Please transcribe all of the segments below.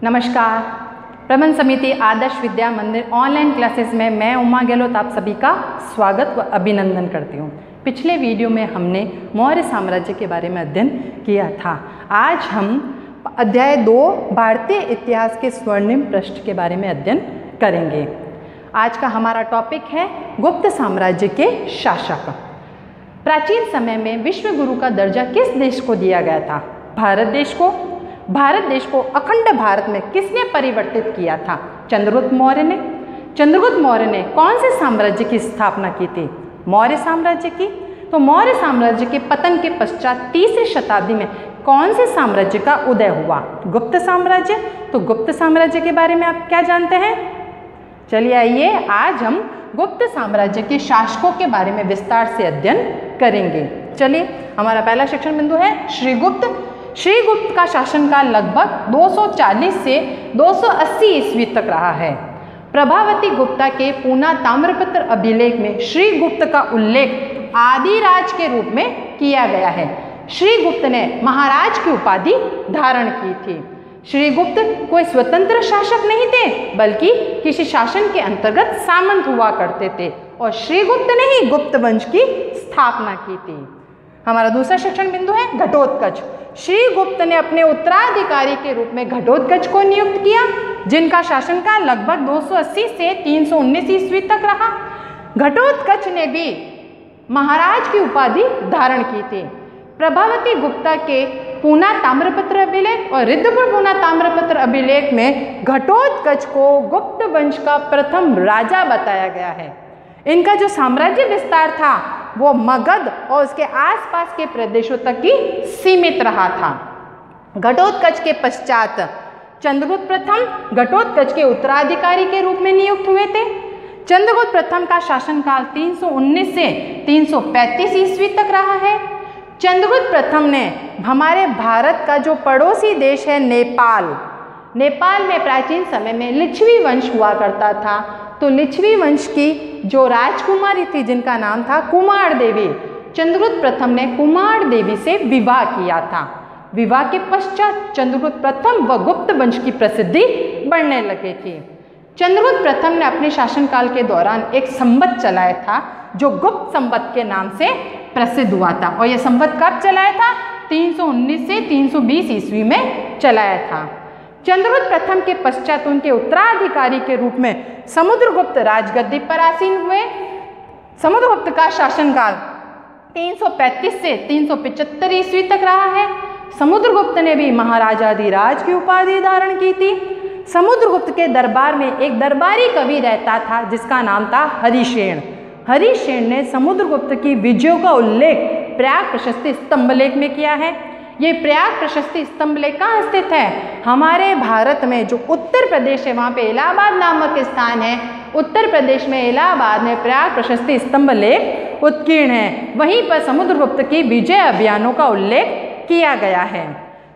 नमस्कार। प्रबंध समिति आदर्श विद्या मंदिर ऑनलाइन क्लासेस में मैं उमा गहलोत आप सभी का स्वागत व अभिनंदन करती हूँ। पिछले वीडियो में हमने मौर्य साम्राज्य के बारे में अध्ययन किया था। आज हम अध्याय 2 भारतीय इतिहास के स्वर्णिम पृष्ठ के बारे में अध्ययन करेंगे। आज का हमारा टॉपिक है गुप्त साम्राज्य के शासक। प्राचीन समय में विश्व गुरु का दर्जा किस देश को दिया गया था? भारत देश को। भारत देश को अखंड भारत में किसने परिवर्तित किया था? चंद्रगुप्त मौर्य ने। चंद्रगुप्त मौर्य ने कौन से साम्राज्य की स्थापना की थी? मौर्य साम्राज्य की। तो मौर्य साम्राज्य के पतन के पश्चात तीसरी शताब्दी में कौन से साम्राज्य का उदय हुआ? गुप्त साम्राज्य। तो गुप्त साम्राज्य के बारे में आप क्या जानते हैं? चलिए आइए आज हम गुप्त साम्राज्य के शासकों के बारे में विस्तार से अध्ययन करेंगे। चलिए हमारा पहला शिक्षण बिंदु है श्रीगुप्त। श्रीगुप्त का शासनकाल लगभग 240 से 280 ईस्वी तक रहा है। प्रभावती गुप्ता के पूना ताम्रपत्र अभिलेख में श्रीगुप्त का उल्लेख आदिराज के रूप में किया गया है। श्रीगुप्त ने महाराज की उपाधि धारण की थी। श्रीगुप्त कोई स्वतंत्र शासक नहीं थे, बल्कि किसी शासन के अंतर्गत सामंत हुआ करते थे और श्रीगुप्त ने ही गुप्त वंश की स्थापना की थी। हमारा दूसरा शिक्षण बिंदु है घटोत्कच। श्रीगुप्त ने अपने उत्तराधिकारी के रूप में घटोत्कच को नियुक्त किया, जिनका शासनकाल लगभग 280 से 319 ईस्वी तक रहा। घटोत्कच ने भी महाराज की उपाधि धारण की थी। प्रभावती गुप्ता के पूना ताम्रपत्र अभिलेख और रिद्धपुर पूना ताम्रपत्र अभिलेख में घटोत्कच को गुप्त वंश का प्रथम राजा बताया गया है। इनका जो साम्राज्य विस्तार था वो मगध और उसके आसपास के प्रदेशों तक ही सीमित रहा था। घटोत्कच के पश्चात चंद्रगुप्त प्रथम घटोत्कच के उत्तराधिकारी के रूप में नियुक्त हुए थे। चंद्रगुप्त प्रथम का शासनकाल 319 से 335 ईस्वी तक रहा है। चंद्रगुप्त प्रथम ने हमारे भारत का जो पड़ोसी देश है नेपाल में प्राचीन समय में लिच्छवी वंश हुआ करता था। तो लिच्छवी वंश की जो राजकुमारी थी जिनका नाम था कुमार देवी, चंद्रगुप्त प्रथम ने कुमार देवी से विवाह किया था। विवाह के पश्चात चंद्रगुप्त प्रथम व गुप्त वंश की प्रसिद्धि बढ़ने लगी थी। चंद्रगुप्त प्रथम ने अपने शासनकाल के दौरान एक संवत चलाया था जो गुप्त संवत के नाम से प्रसिद्ध हुआ था। और यह संवत कब चलाया था? 319 से 320 ईस्वी में चलाया था। चंद्रगुप्त प्रथम के पश्चात उनके उत्तराधिकारी के रूप में समुद्रगुप्त राजगद्दी पर आसीन हुए। समुद्रगुप्त का शासनकाल 335 से 375 ईस्वी तक रहा है। समुद्रगुप्त ने भी महाराजाधिराज की उपाधि धारण की थी। समुद्रगुप्त के दरबार में एक दरबारी कवि रहता था जिसका नाम था हरिसेन। हरिसेन ने समुद्रगुप्त की विजयों का उल्लेख प्रयाग प्रशस्ति स्तंभलेख में किया है। ये प्रयाग प्रशस्ति स्तंभलेख कहाँ स्थित है? हमारे भारत में जो उत्तर प्रदेश है वहाँ पे इलाहाबाद नामक स्थान है। उत्तर प्रदेश में इलाहाबाद में प्रयाग प्रशस्ति स्तंभलेख उत्कीर्ण है। वहीं पर समुद्रगुप्त की विजय अभियानों का उल्लेख किया गया है।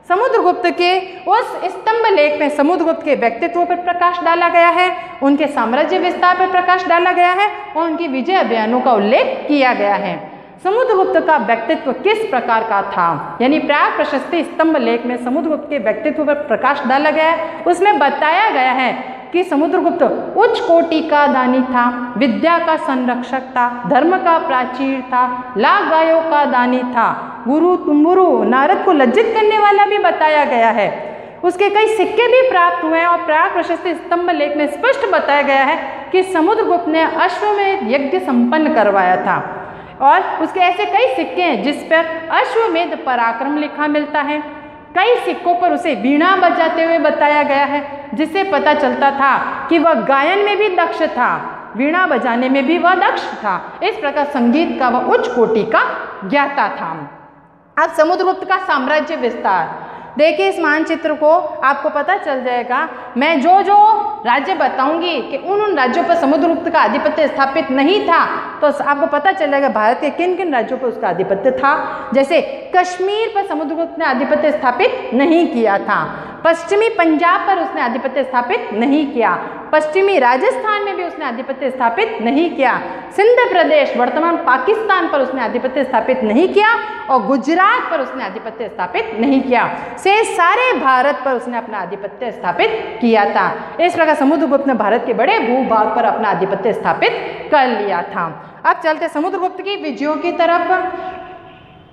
समुद्रगुप्त के उस स्तंभलेख में समुद्रगुप्त के व्यक्तित्व पर प्रकाश डाला गया है, उनके साम्राज्य विस्तार पर प्रकाश डाला गया है और उनकी विजय अभियानों का उल्लेख किया गया है। समुद्रगुप्त का व्यक्तित्व किस प्रकार का था? यानी प्रयाग प्रशस्ति स्तंभलेख में समुद्रगुप्त के व्यक्तित्व पर प्रकाश डाला गया है। उसमें बताया गया है कि समुद्रगुप्त उच्च कोटि का दानी था, विद्या का संरक्षक था, धर्म का प्राचीर था, लाख गायों का दानी था, गुरु तुम्बुरु नारद को लज्जित करने वाला भी बताया गया है। उसके कई सिक्के भी प्राप्त हुए हैं और प्रयाग प्रशस्ति स्तंभलेख में स्पष्ट बताया गया है कि समुद्रगुप्त ने अश्वमेध यज्ञ संपन्न करवाया था। और उसके ऐसे कई सिक्के हैं जिस पर अश्वमेध पराक्रम लिखा मिलता है। कई सिक्कों पर उसे वीणा बजाते हुए बताया गया है, जिससे पता चलता था कि वह गायन में भी दक्ष था, वीणा बजाने में भी वह दक्ष था। इस प्रकार संगीत का वह उच्च कोटि का ज्ञाता था। अब समुद्रगुप्त का साम्राज्य विस्तार देखिए। इस मानचित्र को आपको पता चल जाएगा। मैं जो राज्य बताऊंगी कि उन राज्यों पर समुद्रगुप्त का आधिपत्य स्थापित नहीं था, तो आपको पता चल जाएगा भारत के किन किन राज्यों पर उसका आधिपत्य था। जैसे कश्मीर पर समुद्रगुप्त ने आधिपत्य स्थापित नहीं किया था, पश्चिमी पंजाब पर उसने आधिपत्य स्थापित नहीं किया, पश्चिमी राजस्थान में भी उसने आधिपत्य स्थापित नहीं किया। सिंध प्रदेश वर्तमान पाकिस्तान पर उसने आधिपत्य स्थापित नहीं किया और गुजरात पर उसने आधिपत्य स्थापित नहीं किया। से सारे भारत पर उसने अपना आधिपत्य स्थापित किया था। इस प्रकार समुद्रगुप्त ने भारत के बड़े भूभाग पर अपना आधिपत्य स्थापित कर लिया था। अब चलते समुद्रगुप्त की विजयों की तरफ।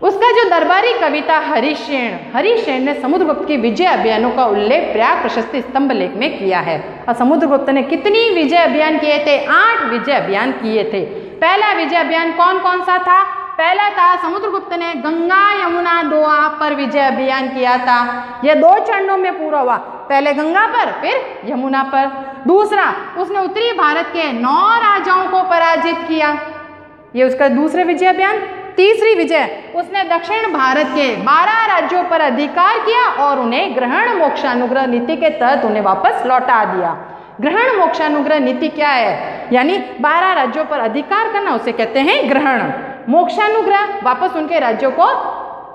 उसका जो दरबारी कविता हरिशेन ने समुद्रगुप्त की विजय अभियानों का उल्लेख प्रयाग प्रशस्ति स्तंभ लेख में किया है। और समुद्रगुप्त ने कितनी विजय अभियान किए थे? 8 विजय अभियान किए थे। पहला विजय अभियान कौन कौन सा था? पहला था समुद्रगुप्त ने गंगा यमुना दोआब पर विजय अभियान किया था। यह 2 चरणों में पूरा हुआ, पहले गंगा पर फिर यमुना पर। दूसरा, उसने उत्तरी भारत के 9 राजाओं को पराजित किया, ये उसका दूसरा विजय अभियान। तीसरी विजय, उसने दक्षिण भारत के 12 राज्यों पर अधिकार किया और उन्हें ग्रहण मोक्षानुग्रह नीति के तहत उन्हें वापस लौटा दिया। ग्रहण मोक्षानुग्रह नीति क्या है? यानी 12 राज्यों पर अधिकार करना, उसे कहते हैं ग्रहण। मोक्षानुग्रह, वापस उनके राज्यों को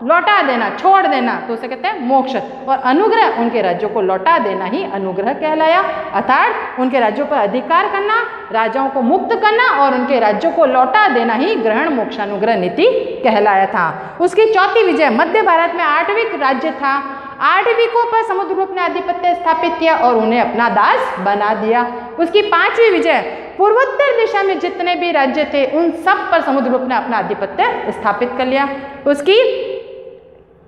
लौटा देना, छोड़ देना, तो उसे कहते हैं मोक्ष। और अनुग्रह, उनके राज्यों को लौटा देना ही अनुग्रह कहलाया। अर्थात उनके राज्यों पर अधिकार करना, राजाओं को मुक्त करना और उनके राज्यों को लौटा देना ही ग्रहण मोक्षानुग्रह नीति कहलाया था। उसकी चौथी विजय, मध्य भारत में 8वीं राज्य था, 8वीं पर समुद्रगुप्त ने आधिपत्य स्थापित किया और उन्हें अपना दास बना दिया। उसकी 5वीं विजय, पूर्वोत्तर दिशा में जितने भी राज्य थे उन सब पर समुद्रगुप्त ने अपना आधिपत्य स्थापित कर लिया। उसकी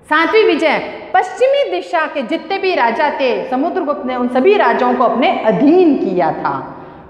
7वीं विजय, पश्चिमी दिशा के जितने भी राजा थे समुद्रगुप्त ने उन सभी राजाओं को अपने अधीन किया था।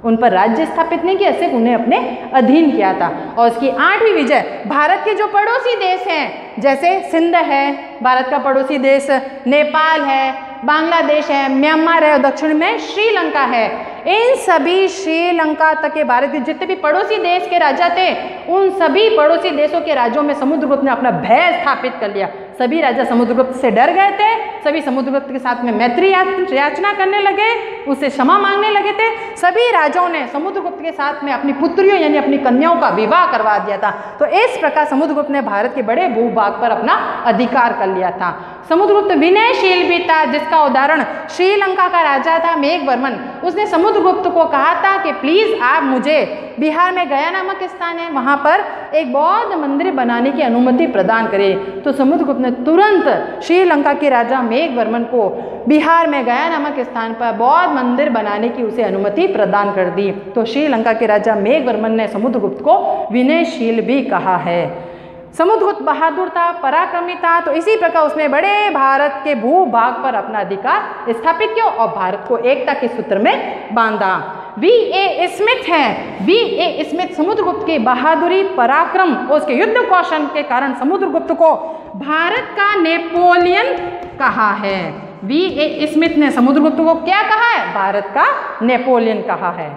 उन पर राज्य स्थापित नहीं किया, सिर्फ उन्हें अपने अधीन किया था। और उसकी 8वीं विजय, भारत के जो पड़ोसी देश हैं, जैसे सिंध है भारत का पड़ोसी देश, नेपाल है, बांग्लादेश है, म्यांमार है और दक्षिण में श्रीलंका है, इन सभी श्रीलंका तक के भारत के जितने भी पड़ोसी देश के राजा थे उन सभी पड़ोसी देशों के राज्यों में समुद्रगुप्त ने अपना भय स्थापित कर लिया। सभी राजा समुद्रगुप्त से डर गए थे, सभी समुद्रगुप्त के साथ में मैत्री याचना करने लगे, उससे क्षमा मांगने लगे थे। सभी राजाओं ने समुद्रगुप्त के साथ में अपनी पुत्रियों यानी अपनी कन्याओं का विवाह करवा दिया था। तो इस प्रकार समुद्रगुप्त ने भारत के बड़े भूभाग पर अपना अधिकार कर लिया था। समुद्रगुप्त विनयशील भी था, जिसका उदाहरण श्रीलंका का राजा था मेघवर्मन। उसने समुद्रगुप्त को कहा था कि प्लीज आप मुझे बिहार में गया नामक स्थान है, वहां पर एक बौद्ध मंदिर बनाने की अनुमति प्रदान करें। तो समुद्रगुप्त ने तुरंत श्रीलंका के राजा मेघवर्मन को बिहार में गया नामक स्थान पर बौद्ध मंदिर बनाने की उसे अनुमति प्रदान कर दी। तो श्रीलंका के राजा मेघवर्मन ने समुद्रगुप्त को विनयशील भी कहा है। समुद्रगुप्त बहादुर था, पराक्रमी था, तो इसी प्रकार उसने बड़े भारत के भूभाग पर अपना अधिकार स्थापित किया और भारत को एकता के सूत्र में बांधा। V.A. स्मिथ है, V.A. स्मिथ समुद्रगुप्त की बहादुरी, पराक्रम और उसके युद्ध कौशल के कारण समुद्रगुप्त को भारत का नेपोलियन कहा है। V.A. स्मिथ ने समुद्रगुप्त को क्या कहा है? भारत का नेपोलियन कहा है।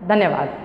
धन्यवाद।